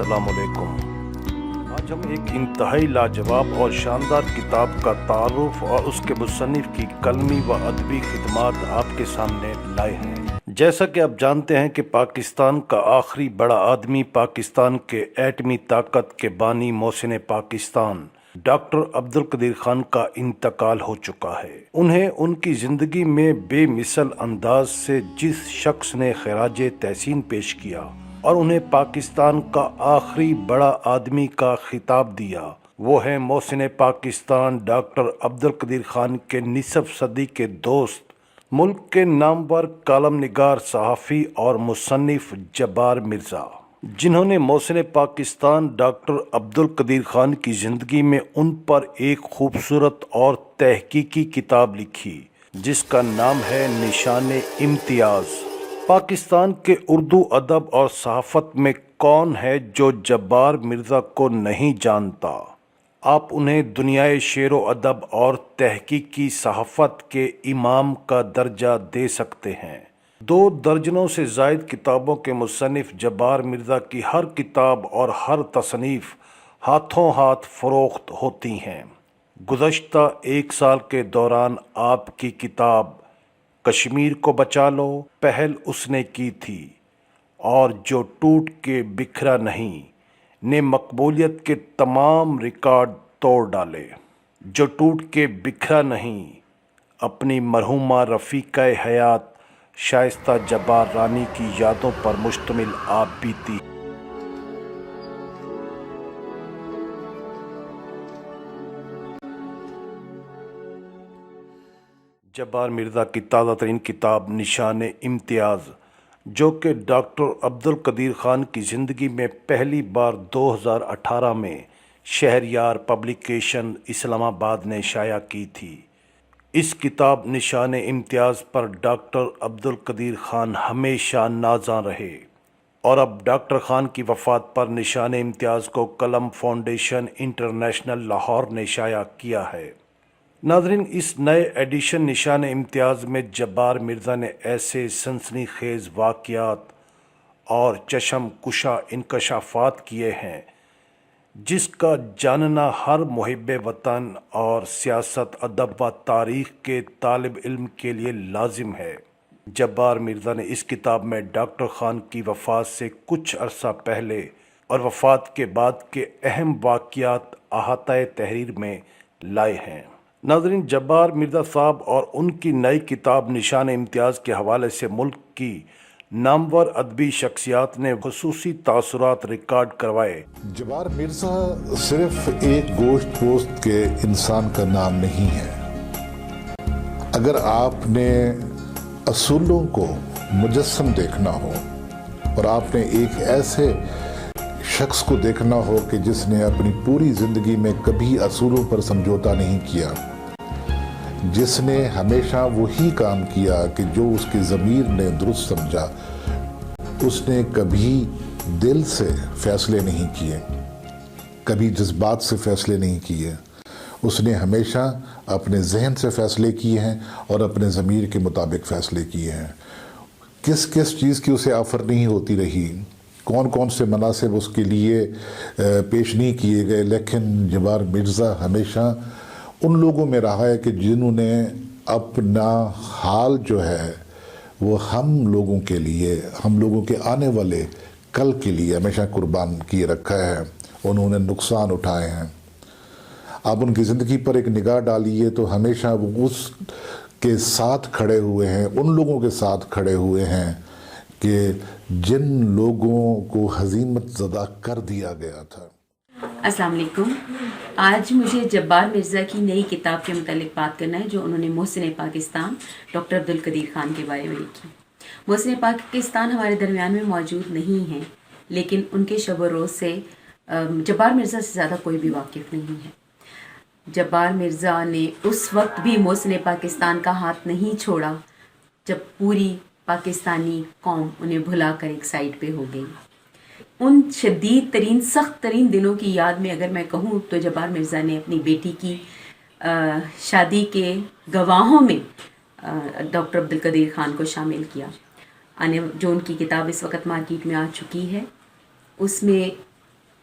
السلام علیکم۔ آج ہم ایک انتہائی لاجواب اور شاندار کتاب کا تعارف اور اس کے مصنف کی قلمی و ادبی خدمات آپ کے سامنے لائے ہیں۔ جیسا کہ آپ جانتے ہیں کہ پاکستان کا آخری بڑا آدمی، پاکستان کے ایٹمی طاقت کے بانی محسن پاکستان ڈاکٹر عبدالقدیر خان کا انتقال ہو چکا ہے۔ انہیں ان کی زندگی میں بے مثل انداز سے جس شخص نے خراج تحسین پیش کیا اور انہیں پاکستان کا آخری بڑا آدمی کا خطاب دیا، وہ ہے محسن پاکستان ڈاکٹر عبدالقدیر خان کے نصف صدی کے دوست، ملک کے نامور کالم نگار، صحافی اور مصنف جبار مرزا، جنہوں نے محسن پاکستان ڈاکٹر عبدالقدیر خان کی زندگی میں ان پر ایک خوبصورت اور تحقیقی کتاب لکھی جس کا نام ہے نشان امتیاز۔ پاکستان کے اردو ادب اور صحافت میں کون ہے جو جبار مرزا کو نہیں جانتا؟ آپ انہیں دنیائے شعر و ادب اور تحقیقی صحافت کے امام کا درجہ دے سکتے ہیں۔ 2 درجنوں سے زائد کتابوں کے مصنف جبار مرزا کی ہر کتاب اور ہر تصنیف ہاتھوں ہاتھ فروخت ہوتی ہیں۔ گزشتہ 1 سال کے دوران آپ کی کتاب کشمیر کو بچا لو پہل اس نے کی تھی، اور جو ٹوٹ کے بکھرا نہیں نے مقبولیت کے تمام ریکارڈ توڑ ڈالے۔ جو ٹوٹ کے بکھرا نہیں اپنی مرحومہ رفیقہ حیات شائستہ جبار رانی کی یادوں پر مشتمل آپ بیتی۔ جبار مرزا کی تازہ ترین کتاب نشان امتیاز، جو کہ ڈاکٹر عبدالقدیر خان کی زندگی میں پہلی بار 2018 میں شہریار پبلیکیشن اسلام آباد نے شائع کی تھی۔ اس کتاب نشان امتیاز پر ڈاکٹر عبدالقدیر خان ہمیشہ نازاں رہے، اور اب ڈاکٹر خان کی وفات پر نشان امتیاز کو قلم فاؤنڈیشن انٹرنیشنل لاہور نے شائع کیا ہے۔ ناظرین، اس نئے ایڈیشن نشان امتیاز میں جبار مرزا نے ایسے سنسنی خیز واقعات اور چشم کشا انکشافات کیے ہیں جس کا جاننا ہر محب وطن اور سیاست، ادب و تاریخ کے طالب علم کے لیے لازم ہے۔ جبار مرزا نے اس کتاب میں ڈاکٹر خان کی وفات سے کچھ عرصہ پہلے اور وفات کے بعد کے اہم واقعات احاطۂ تحریر میں لائے ہیں۔ ناظرین، جبار مرزا صاحب اور ان کی نئی کتاب نشان امتیاز کے حوالے سے ملک کی نامور ادبی شخصیات نے خصوصی تاثرات ریکارڈ کروائے۔ جبار مرزا صرف ایک گوشت پوست کے انسان کا نام نہیں ہے۔ اگر آپ نے اصولوں کو مجسم دیکھنا ہو اور آپ نے ایک ایسے شخص کو دیکھنا ہو کہ جس نے اپنی پوری زندگی میں کبھی اصولوں پر سمجھوتا نہیں کیا، جس نے ہمیشہ وہی کام کیا کہ جو اس کی ضمیر نے درست سمجھا، اس نے کبھی دل سے فیصلے نہیں کیے، کبھی جذبات سے فیصلے نہیں کیے، اس نے ہمیشہ اپنے ذہن سے فیصلے کیے ہیں اور اپنے ضمیر کے مطابق فیصلے کیے ہیں۔ کس کس چیز کی اسے آفر نہیں ہوتی رہی، کون کون سے مناصب اس کے لیے پیش نہیں کیے گئے، لیکن جبار مرزا ہمیشہ ان لوگوں میں رہا ہے کہ جنہوں نے اپنا حال جو ہے وہ ہم لوگوں کے لیے، ہم لوگوں کے آنے والے کل کے لیے ہمیشہ قربان کیے رکھا ہے، انہوں نے نقصان اٹھائے ہیں۔ آپ ان کی زندگی پر ایک نگاہ ڈالیے تو ہمیشہ وہ اس کے ساتھ کھڑے ہوئے ہیں، ان لوگوں کے ساتھ کھڑے ہوئے ہیں کہ جن لوگوں کو ہزیمت زدہ کر دیا گیا تھا۔ السلام علیکم۔ آج مجھے جبار مرزا کی نئی کتاب کے متعلق بات کرنا ہے جو انہوں نے محسن پاکستان ڈاکٹر عبدالقدیر خان کے بارے میں لکھی۔ محسن پاکستان ہمارے درمیان میں موجود نہیں ہیں، لیکن ان کے شب و روز سے جبار مرزا سے زیادہ کوئی بھی واقف نہیں ہے۔ جبار مرزا نے اس وقت بھی محسن پاکستان کا ہاتھ نہیں چھوڑا جب پوری پاکستانی قوم انہیں بھلا کر ایک سائڈ پہ ہو گئی۔ ان شدید ترین، سخت ترین دنوں کی یاد میں اگر میں کہوں تو جبار مرزا نے اپنی بیٹی کی شادی کے گواہوں میں ڈاکٹر عبدالقدیر خان کو شامل کیا۔ جو ان کی کتاب اس وقت مارکیٹ میں آ چکی ہے، اس میں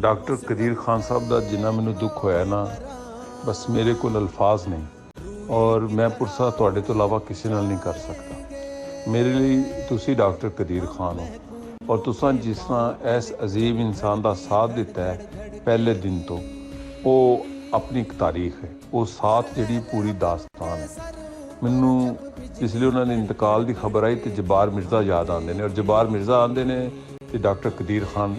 ਡਾਕਟਰ ਕਦੀਰ ਖਾਨ ਸਾਹਿਬ ਦਾ ਜਿੰਨਾ ਮੈਨੂੰ ਦੁੱਖ ਹੋਇਆ ਨਾ, ਬਸ ਮੇਰੇ ਕੋਲ ਅਲਫਾਜ਼ ਨਹੀਂ ਔਰ ਮੈਂ ਪੁਰਸਾ ਤੁਹਾਡੇ ਤੋਂ ਇਲਾਵਾ ਕਿਸੇ ਨਾਲ ਨਹੀਂ ਕਰ ਸਕਦਾ। ਮੇਰੇ ਲਈ ਤੁਸੀਂ ਡਾਕਟਰ ਕਦੀਰ ਖਾਨ ਹੋ ਔਰ ਤੁਸੀਂ ਜਿਸ ਤਰ੍ਹਾਂ ਇਸ ਅਜ਼ੀਮ ਇਨਸਾਨ ਦਾ ਸਾਥ ਦਿੱਤਾ ਹੈ ਪਹਿਲੇ ਦਿਨ ਤੋਂ, ਉਹ ਆਪਣੀ ਇੱਕ ਤਾਰੀਖ ਹੈ। ਉਹ ਸਾਥ ਜਿਹੜੀ ਪੂਰੀ ਦਾਸਤਾਨ ਹੈ। ਮੈਨੂੰ ਜਿਸ ਲਈ ਉਹਨਾਂ ਦੇ ਇੰਤਕਾਲ ਦੀ ਖਬਰ ਆਈ ਤੇ ਜਬਾਰ ਮਿਰਜ਼ਾ ਯਾਦ ਆਉਂਦੇ ਨੇ ਔਰ ਜਬਾਰ ਮਿਰਜ਼ਾ ਆਉਂਦੇ ਨੇ ਤੇ ਡਾਕਟਰ ਕਦੀਰ ਖਾਨ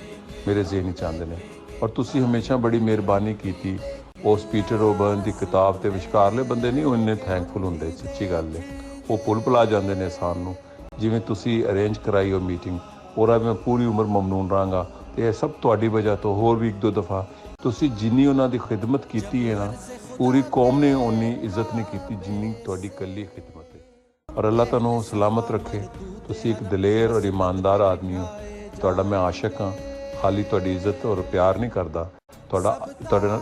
ਮੇਰੇ ਜ਼ਿਹਨ 'ਚ ਆਉਂਦੇ ਨੇ। ਔਰ ਤੁਸੀਂ ਹਮੇਸ਼ਾ ਬੜੀ ਮਿਹਰਬਾਨੀ ਕੀਤੀ। ਉਸ ਪੀਟਰ ਓਬਰਨ ਦੀ ਕਿਤਾਬ ਤੇ ਵਿਚਕਾਰਲੇ ਬੰਦੇ ਨਹੀਂ ਉਹ ਇੰਨੇ ਥੈਂਕਫੁਲ ਹੁੰਦੇ, ਸੱਚੀ ਗੱਲ ਹੈ। ਉਹ ਪੁੱਲ ਭੁਲਾ ਜਾਂਦੇ ਨੇ ਇਨਸਾਨ ਨੂੰ। ਜਿਵੇਂ ਤੁਸੀਂ ਅਰੇਂਜ ਕਰਾਈ ਉਹ ਮੀਟਿੰਗ, ਉਹਦਾ ਮੈਂ ਪੂਰੀ ਉਮਰ ਮਮਨੂਨ ਰਹਾਂਗਾ। ਤੇ ਇਹ ਸਭ ਤੁਹਾਡੀ ਵਜ੍ਹਾ ਤੋਂ। ਹੋਰ ਵੀ ਇੱਕ ਦੋ ਦਫਾ ਤੁਸੀਂ ਜਿੰਨੀ ਉਹਨਾਂ ਦੀ ਖਿਦਮਤ ਕੀਤੀ ਹੈ ਨਾ, ਪੂਰੀ ਕੌਮ ਨੇ ਉਨੀ ਇੱਜ਼ਤ ਨਹੀਂ ਕੀਤੀ ਜਿੰਨੀ ਤੁਹਾਡੀ ਇਕੱਲੀ ਖਿਦਮਤ ਹੈ। ਔਰ ਅੱਲਾਹ ਤੁਹਾਨੂੰ ਸਲਾਮਤ ਰੱਖੇ। ਤੁਸੀਂ ਇੱਕ ਦਲੇਰ ਔਰ ਇਮਾਨਦਾਰ ਆਦਮੀ ਹੋ। ਤੁਹਾਡਾ ਮੈਂ ਆਸ਼ਿਕ ਹਾਂ। ਖਾਲੀ ਤੁਹਾਡੀ ਇੱਜ਼ਤ ਔਰ ਪਿਆਰ ਨਹੀਂ ਕਰਦਾ, ਤੁਹਾਡੇ ਨਾਲ